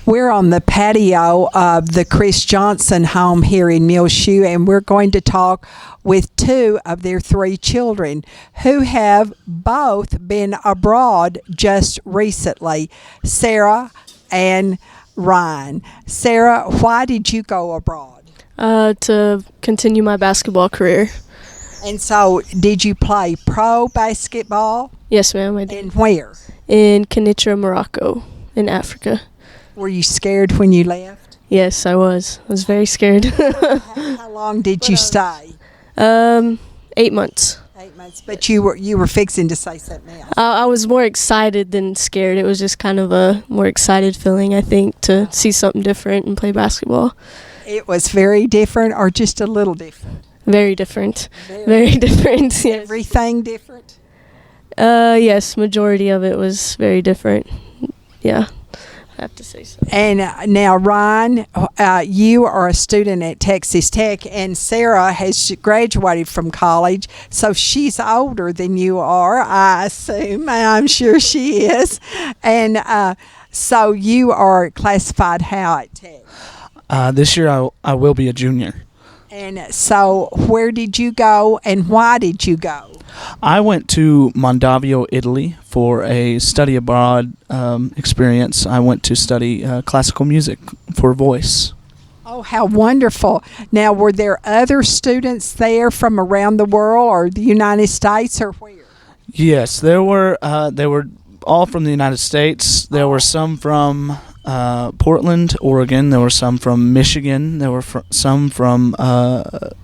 We're on the patio of the Chris Johnson home here in Muleshoe, and we're going to talk with two of their three children who have both been abroad just recently, Sarah and Ryan. Sarah, why did you go abroad? To continue my basketball career. And so, did you play pro basketball? Yes, ma'am, I did. And where? In Kenitra, Morocco, in Africa. Were you scared when you left? Yes, I was. I was very scared. How long did you stay? 8 months. 8 months. But you were fixing to say something else. I was more excited than scared. It was just kind of a more excited feeling, I think, to see something different and play basketball. It was very different, or just a little different? Very different. Very different. Yes. Everything different? Yes, majority of it was very different. Yeah, I have to say so. And now, Ryan, you are a student at Texas Tech, and Sarah has graduated from college, so she's older than you are, I assume. I'm sure she is. And so you are classified how at Tech? This year I will be a junior. And so where did you go, and why did you go? I went to Mondovio, Italy for a study abroad experience. I went to study classical music for voice. Oh, how wonderful. Now, were there other students there from around the world or the United States, or where? Yes, there were all from the United States. There were some from Portland, Oregon. There were some from Michigan. There were some from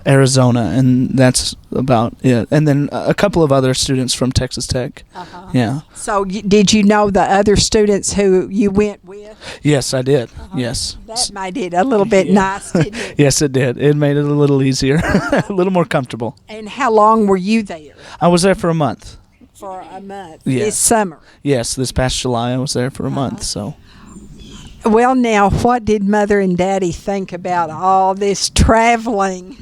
Arizona, and that's about it. And then a couple of other students from Texas Tech. Uh-huh. Yeah. So did you know the other students who you went with? Yes, I did. Yes. That made it a little bit nice, didn't it? Yes, it did. It made it a little easier, a little more comfortable. And how long were you there? I was there for a month. For a month. Yes. This summer. Yes, this past July I was there for a month. So. Well, now, what did Mother and Daddy think about all this traveling?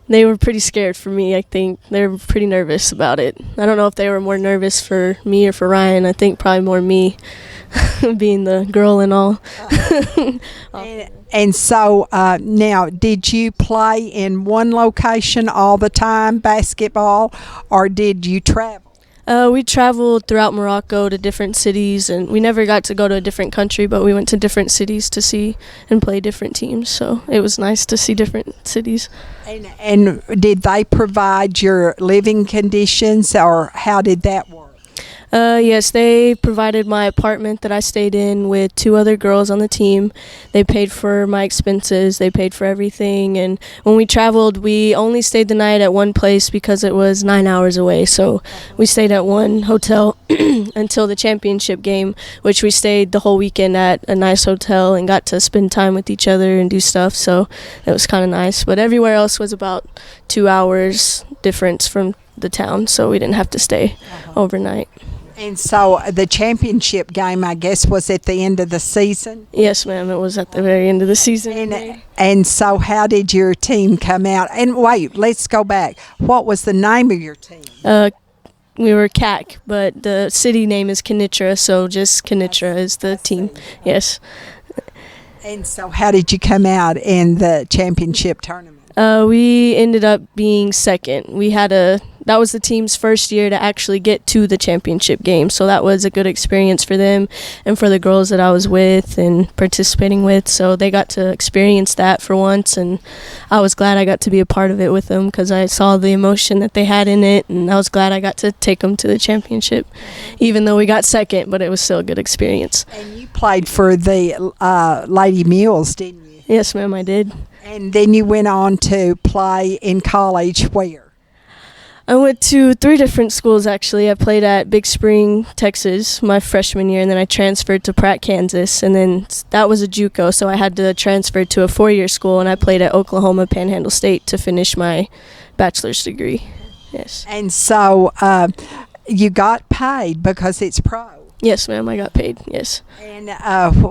They were pretty scared for me, I think. They were pretty nervous about it. I don't know if they were more nervous for me or for Ryan. I think probably more me, being the girl and all. And so, now, did you play in one location all the time, basketball, or did you travel? We traveled throughout Morocco to different cities, and we never got to go to a different country, but we went to different cities to see and play different teams, so it was nice to see different cities. And did they provide your living conditions, or how did that work? Yes, they provided my apartment that I stayed in with two other girls on the team. They paid for my expenses. They paid for everything. And when we traveled, we only stayed the night at one place because it was 9 hours away. So we stayed at one hotel until the championship game, which we stayed the whole weekend at a nice hotel and got to spend time with each other and do stuff. So it was kind of nice. But everywhere else was about 2 hours difference from the town, so we didn't have to stay overnight. And so the championship game, I guess, was at the end of the season? Yes, ma'am. It was at the very end of the season. And so how did your team come out? And wait, let's go back. What was the name of your team? We were CAC, but the city name is Kenitra, so just Kenitra is the team. Yes. And so how did you come out in the championship tournament? We ended up being second. That was the team's first year to actually get to the championship game, so that was a good experience for them and for the girls that I was with and participating with, so they got to experience that for once, and I was glad I got to be a part of it with them because I saw the emotion that they had in it, and I was glad I got to take them to the championship, even though we got second, but it was still a good experience. And you played for the Lady Mules, didn't you? Yes, ma'am, I did. And then you went on to play in college where? I went to 3 different schools, actually. I played at Big Spring, Texas, my freshman year, and then I transferred to Pratt, Kansas, and then that was a JUCO, so I had to transfer to a 4-year school, and I played at Oklahoma Panhandle State to finish my bachelor's degree. Yes. And so you got paid because it's pro? Yes, ma'am, I got paid, yes. And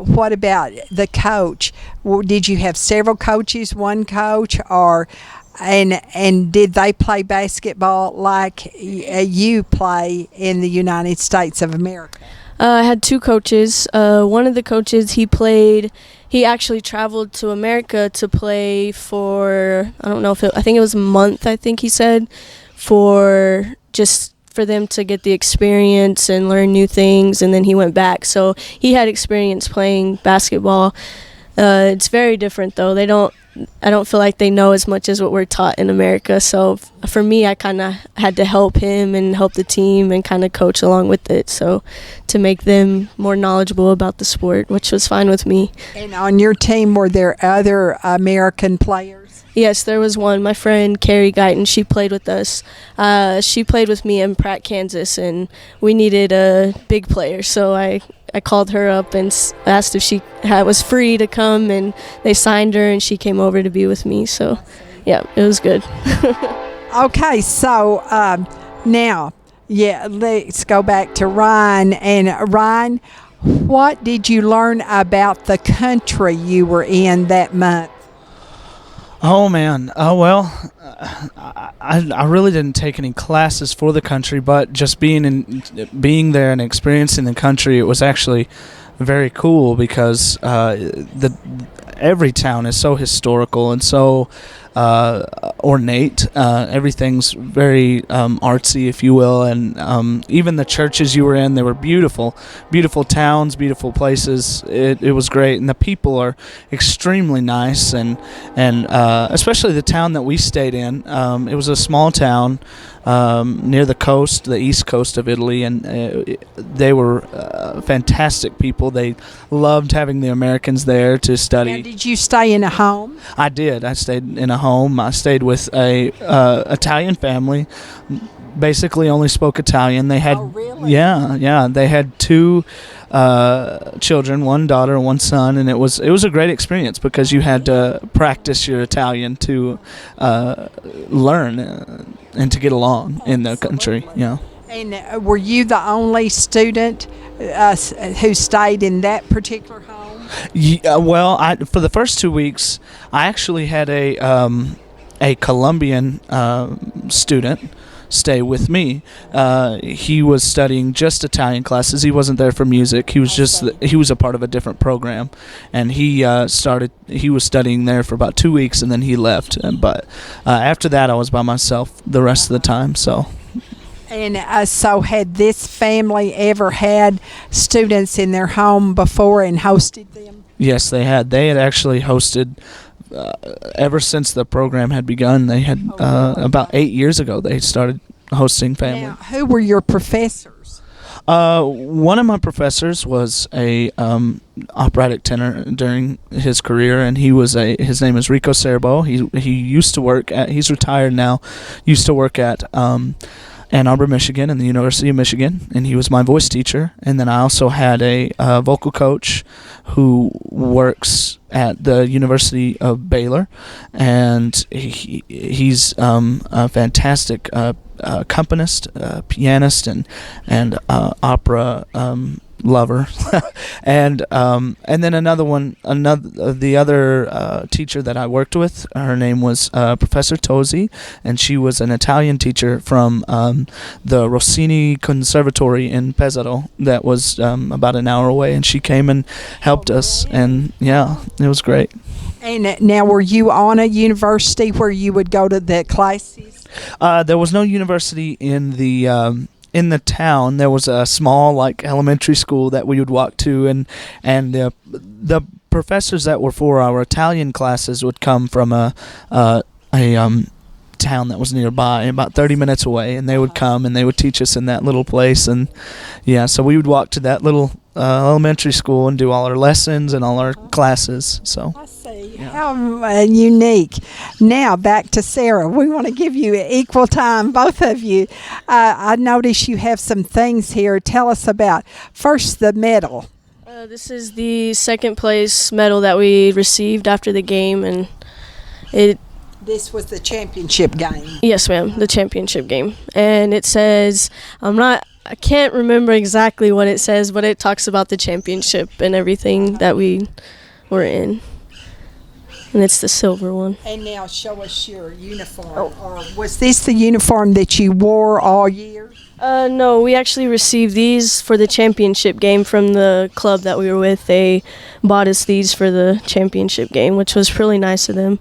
what about the coach? Did you have several coaches, one coach, or... And did they play basketball like you play in the United States of America? I had two coaches. One of the coaches, he actually traveled to America to play for, I think it was a month, I think he said, for them to get the experience and learn new things, and then he went back. So he had experience playing basketball. It's very different though. I don't feel like they know as much as what we're taught in America. So for me, I kind of had to help him and help the team and kind of coach along with it. So to make them more knowledgeable about the sport, which was fine with me. And on your team, were there other American players? Yes, there was one. My friend Carrie Guyton, she played with us. She played with me in Pratt, Kansas, and we needed a big player. So I called her up and asked if she was free to come, and they signed her, and she came over to be with me. So, yeah, it was good. Okay, so now, let's go back to Ryan. And Ryan, what did you learn about the country you were in that month? Oh man. I really didn't take any classes for the country, but just being there and experiencing the country, it was actually very cool because every town is so historical and so ornate. Everything's very artsy, if you will, and even the churches you were in, they were beautiful towns, beautiful places. It was great, and the people are extremely nice, and especially the town that we stayed in. It was a small town near the coast, the east coast of Italy, and they were fantastic people. They loved having the Americans there to study. Now, did you stay in a home? I did. I stayed in a home. I stayed with a Italian family. Basically, only spoke Italian. They had, oh, really? Yeah. They had two children, one daughter and one son, and it was a great experience because you had to practice your Italian to learn and to get along in the country. Yeah. And were you the only student who stayed in that particular home? Yeah, well, for the first 2 weeks, I actually had a Colombian student stay with me. He was studying just Italian classes. He wasn't there for music. He was a part of a different program, and he was studying there for about 2 weeks, and then he left. But after that, I was by myself the rest of the time. So. And so had this family ever had students in their home before and hosted them? Yes, they had. They had actually hosted ever since the program had begun. They had about 8 years ago they started hosting family. Now, who were your professors? One of my professors was a operatic tenor during his career, and his name is Rico Serbo. He used to work at, he's retired now, used to work at Ann Arbor, Michigan, and the University of Michigan, and he was my voice teacher. And then I also had a vocal coach who works at the University of Baylor, and he's a fantastic accompanist, pianist, and opera lover. and then the other teacher that I worked with, her name was Professor Tosi, and she was an Italian teacher from the Rossini Conservatory in Pesaro that was about an hour away, and she came and helped us, and yeah, it was great. And now, were you on a university where you would go to the classes? There was no university in the town. There was a small elementary school that we would walk to, and the professors that were for our Italian classes would come from a town that was nearby, about 30 minutes away, and they would come and they would teach us in that little place. And yeah, so we would walk to that little elementary school and do all our lessons and all our classes. So I see. Yeah. How unique. Now back to Sarah. We want to give you equal time, both of you. I notice you have some things here. Tell us about first the medal. This is the second place medal that we received after the game, and This was the championship game. Yes, ma'am, the championship game. And it says, I can't remember exactly what it says, but it talks about the championship and everything that we were in. and it's the silver one. And now show us your uniform. Or was this the uniform that you wore all year? No, we actually received these for the championship game from the club that we were with. They bought us these for the championship game, which was really nice of them.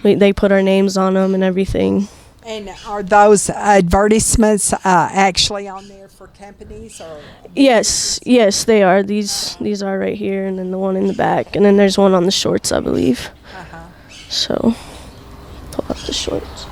They put our names on them and everything. And are those advertisements actually on there for companies? Or Yes, they are. These are right here, and then the one in the back, and then there's one on the shorts, I believe. So, pull up the shorts.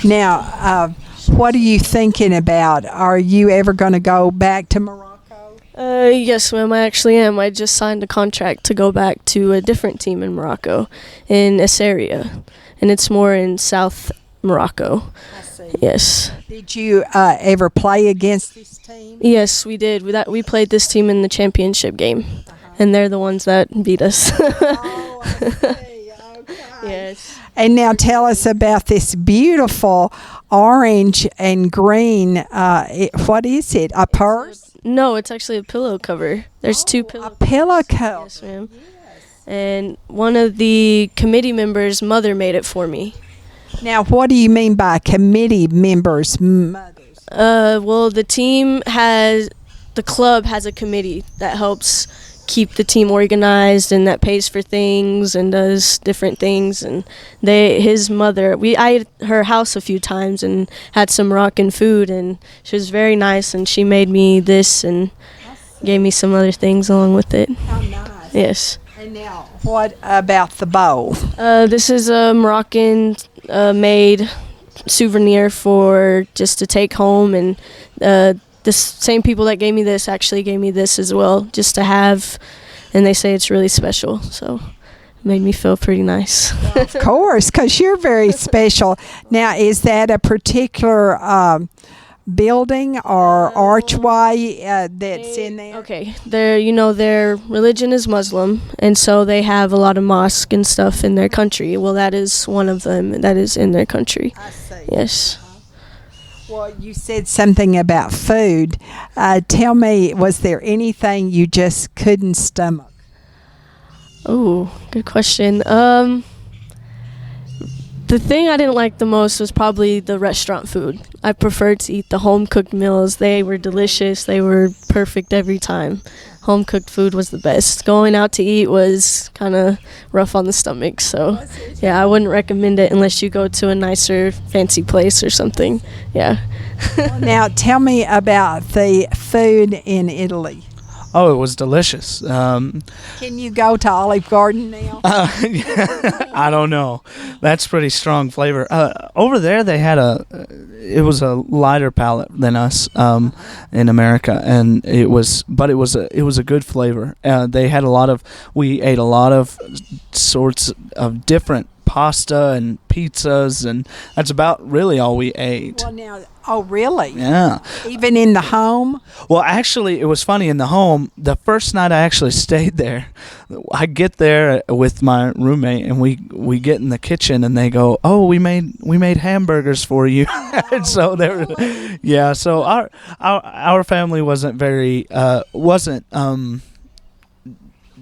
Now, what are you thinking about? Are you ever going to go back to Morocco? Yes, ma'am, I actually am. I just signed a contract to go back to a different team in Morocco, in Essaria, and it's more in South Morocco. I see. Yes. Did you ever play against this team? Yes, we did. We played this team in the championship game, and they're the ones that beat us. Oh, I see. Okay. Yes. And now tell us about this beautiful orange and green. What is it? A purse? No, it's actually a pillow cover. There's two pillow A pillow cover. Yes, ma'am. And one of the committee members' mother made it for me. Now, what do you mean by committee members' mothers? Well, the club has a committee that helps keep the team organized and that pays for things and does different things. And his mother, I ate at her house a few times and had some Moroccan food, and she was very nice, and she made me this and gave me some other things along with it. How nice. Yes. And now, what about the bowl? This is a Moroccan made souvenir for just to take home, and the same people that gave me this actually gave me this as well, just to have, and they say it's really special, so it made me feel pretty nice. Of course, because you're very special. Now, is that a particular building or archway that's in there? Okay, their religion is Muslim, and so they have a lot of mosques and stuff in their country. Well, that is one of them that is in their country. I see. Yes. Well, you said something about food. Tell me, was there anything you just couldn't stomach? Oh, good question. The thing I didn't like the most was probably the restaurant food. I preferred to eat the home-cooked meals. They were delicious. They were perfect every time. Home-cooked food was the best. Going out to eat was kind of rough on the stomach. So, yeah, I wouldn't recommend it unless you go to a nicer, fancy place or something. Yeah. Now, tell me about the food in Italy. Oh, it was delicious. Can you go to Olive Garden now? I don't know. That's pretty strong flavor. Over there, they had it was a lighter palate than us in America, and it was a good flavor. We ate a lot of sorts of different pasta and pizzas, and that's about really all we ate. Well, now, oh, really? Yeah. Even in the home? Well, actually, it was funny. In the home, the first night I actually stayed there, I get there with my roommate, and we get in the kitchen, and they go, "Oh, we made hamburgers for you." And so they were, yeah. So our family wasn't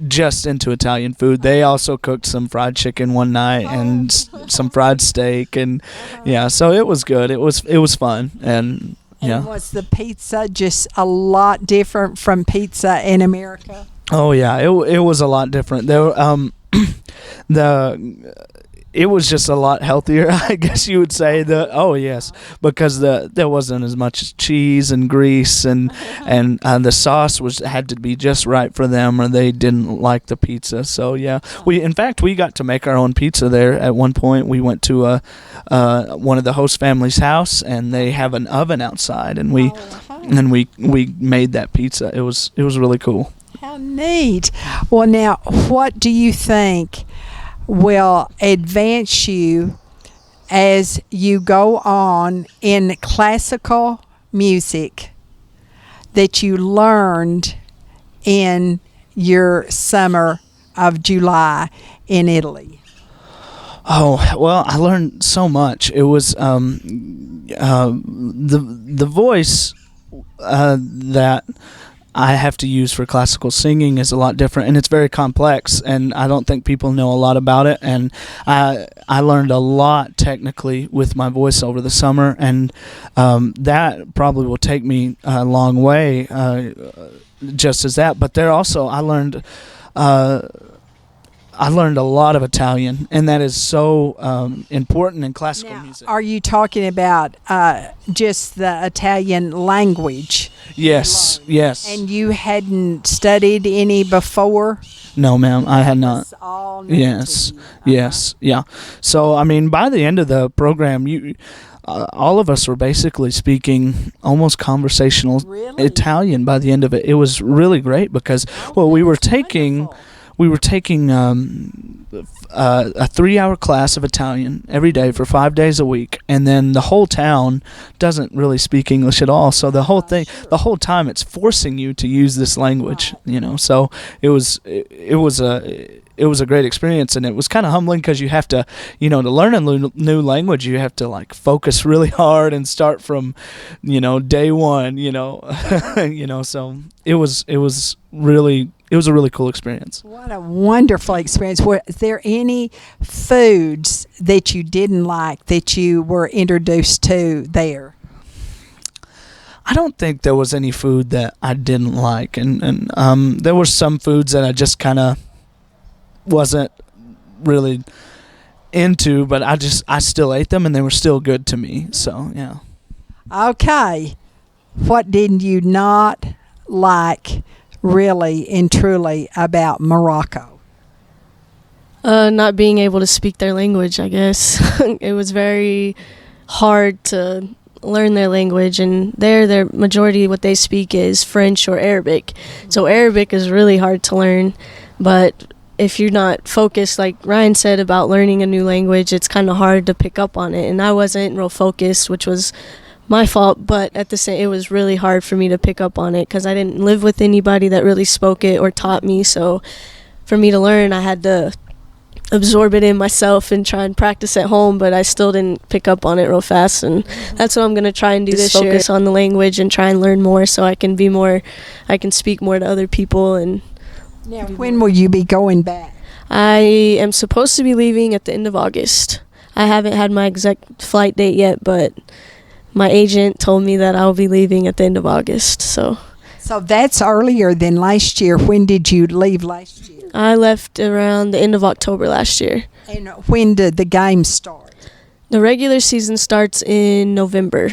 just into Italian food. They also cooked some fried chicken one night and some fried steak, and yeah, so it was good. It was fun, and yeah. And was the pizza just a lot different from pizza in America? Oh yeah, it was a lot different. There it was just a lot healthier, I guess you would say. Because there wasn't as much cheese and grease, and the sauce had to be just right for them, or they didn't like the pizza. So yeah, we got to make our own pizza there at one point. We went to one of the host family's house, and they have an oven outside, and we made that pizza. It was really cool. How neat. Well, now, what do you think will advance you as you go on in classical music that you learned in your summer of July in Italy? Oh, well, I learned so much. It was the voice that I have to use for classical singing is a lot different, and it's very complex, and I don't think people know a lot about it. And I learned a lot technically with my voice over the summer, and that probably will take me a long way, just as that. But there also I learned a lot of Italian, and that is so important in classical Now, music. are you talking about just the Italian language? Yes, yes. And you hadn't studied any before? No, ma'am, I had not. It's all new Yes, to you. yes, yeah. So, I mean, by the end of the program, all of us were basically speaking almost conversational Really? Italian by the end of it. It was really great because, well, we were taking a 3-hour class of Italian every day for 5 days a week, and then the whole town doesn't really speak English at all. So the whole time, it's forcing you to use this language. So it was a great experience, and it was kind of humbling because you have to, to learn a new language, you have to like focus really hard and start from, day one. So it was a really cool experience. What a wonderful experience. Were there any foods that you didn't like that you were introduced to there? I don't think there was any food that I didn't like, and there were some foods that I just kind of wasn't really into, but I still ate them, and they were still good to me. So yeah. Okay. What did you not like really and truly about Morocco? Not being able to speak their language, I guess. It was very hard to learn their language, and their majority what they speak is French or Arabic. So Arabic is really hard to learn, but if you're not focused, like Ryan said about learning a new language, it's kind of hard to pick up on it, and I wasn't real focused, which was my fault, but at the same, it was really hard for me to pick up on it because I didn't live with anybody that really spoke it or taught me. So for me to learn, I had to absorb it in myself and try and practice at home, but I still didn't pick up on it real fast, and that's what I'm going to try and do this year, focus on the language and try and learn more so I can speak more to other people. And Now, when will you be going back? I am supposed to be leaving at the end of August. I haven't had my exact flight date yet, but my agent told me that I'll be leaving at the end of August. So that's earlier than last year. When did you leave last year? I left around the end of October last year. And when did the game start? The regular season starts in November.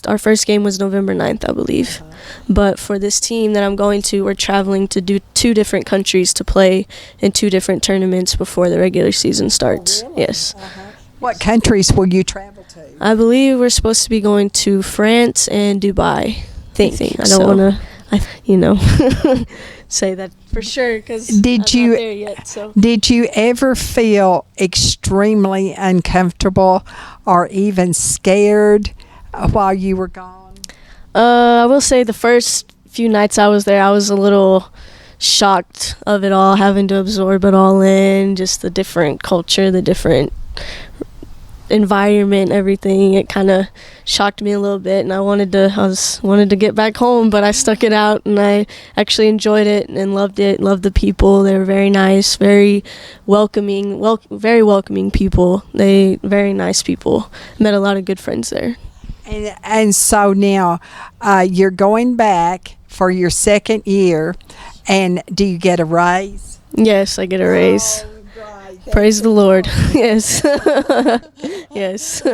Our first game was November 9th, I believe. But for this team that I'm going to, we're traveling to do 2 different countries to play in 2 different tournaments before the regular season starts. Oh, really? Yes. What countries will you travel to? I believe we're supposed to be going to France and Dubai. I don't want to, say that for sure because I'm not there yet. So. Did you ever feel extremely uncomfortable or even scared while you were gone? I will say the first few nights I was there, I was a little shocked of it all, having to absorb it all in, just the different culture, the different environment, everything. It kind of shocked me a little bit, and I wanted to get back home, but I stuck it out, and I actually enjoyed it and loved it. Loved the people. They were very nice, very welcoming, very welcoming people. Very nice people. Met a lot of good friends there. And so now you're going back for your second year, and do you get a raise? Yes, I get a raise. Oh, right. Praise the Lord. Yes. Yes.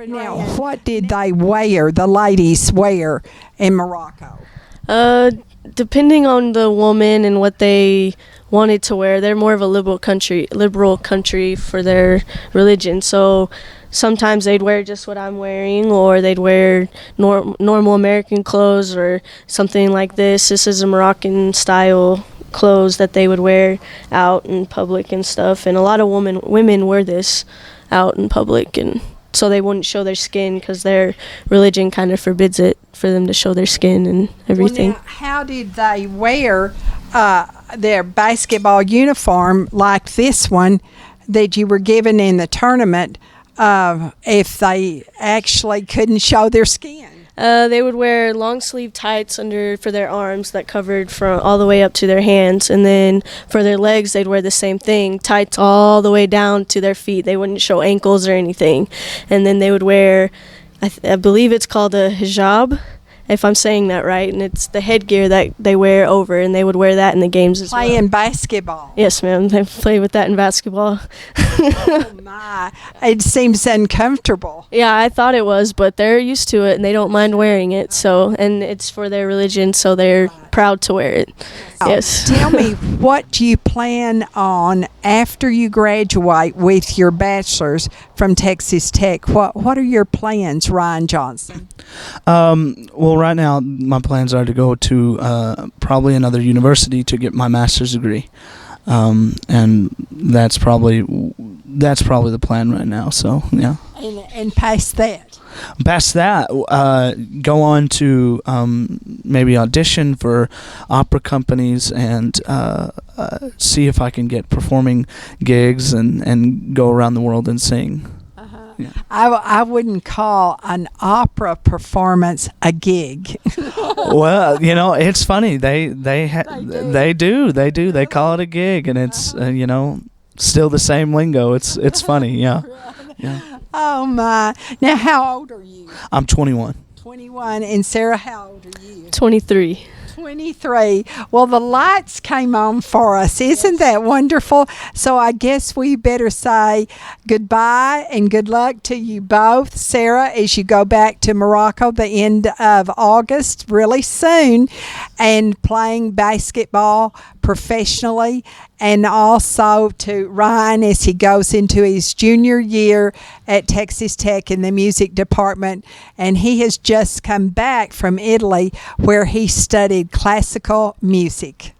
Now, what did they wear, the ladies wear in Morocco? Depending on the woman and what they wanted to wear, they're more of a liberal country for their religion. So sometimes they'd wear just what I'm wearing, or they'd wear normal American clothes or something like this. This is a Moroccan style clothes that they would wear out in public and stuff. And a lot of women wear this out in public, and so they wouldn't show their skin because their religion kind of forbids it for them to show their skin and everything. Well, now, how did they wear their basketball uniform like this one that you were given in the tournament if they actually couldn't show their skin? They would wear long sleeve tights for their arms that covered from all the way up to their hands, and then for their legs they'd wear the same thing, tights all the way down to their feet. They wouldn't show ankles or anything. And then they would wear, I believe it's called a hijab, if I'm saying that right, and it's the headgear that they wear over, and they would wear that in the games as well. Playing basketball. Yes, ma'am. They play with that in basketball. Oh my! It seems uncomfortable. Yeah, I thought it was, but they're used to it and they don't mind wearing it. So, and it's for their religion, so they're proud to wear it. Yes. Tell me, what do you plan on after you graduate with your bachelor's from Texas Tech? What are your plans, Ryan Johnson? Well, right now my plans are to go to probably another university to get my master's degree, and that's probably the plan right now. So yeah. And past that. Past that, go on to maybe audition for opera companies and see if I can get performing gigs and go around the world and sing. Yeah. I wouldn't call an opera performance a gig. Well, it's funny. They do. They call it a gig, and it's still the same lingo. It's funny. Yeah. Yeah. Oh my! Now, how old are you? I'm 21. 21, and Sarah, how old are you? 23. 23. Well, the lights came on for us. Isn't that wonderful? So I guess we better say goodbye and good luck to you both, Sarah, as you go back to Morocco the end of August, really soon, and playing basketball professionally, and also to Ryan as he goes into his junior year at Texas Tech in the music department, and he has just come back from Italy where he studied classical music.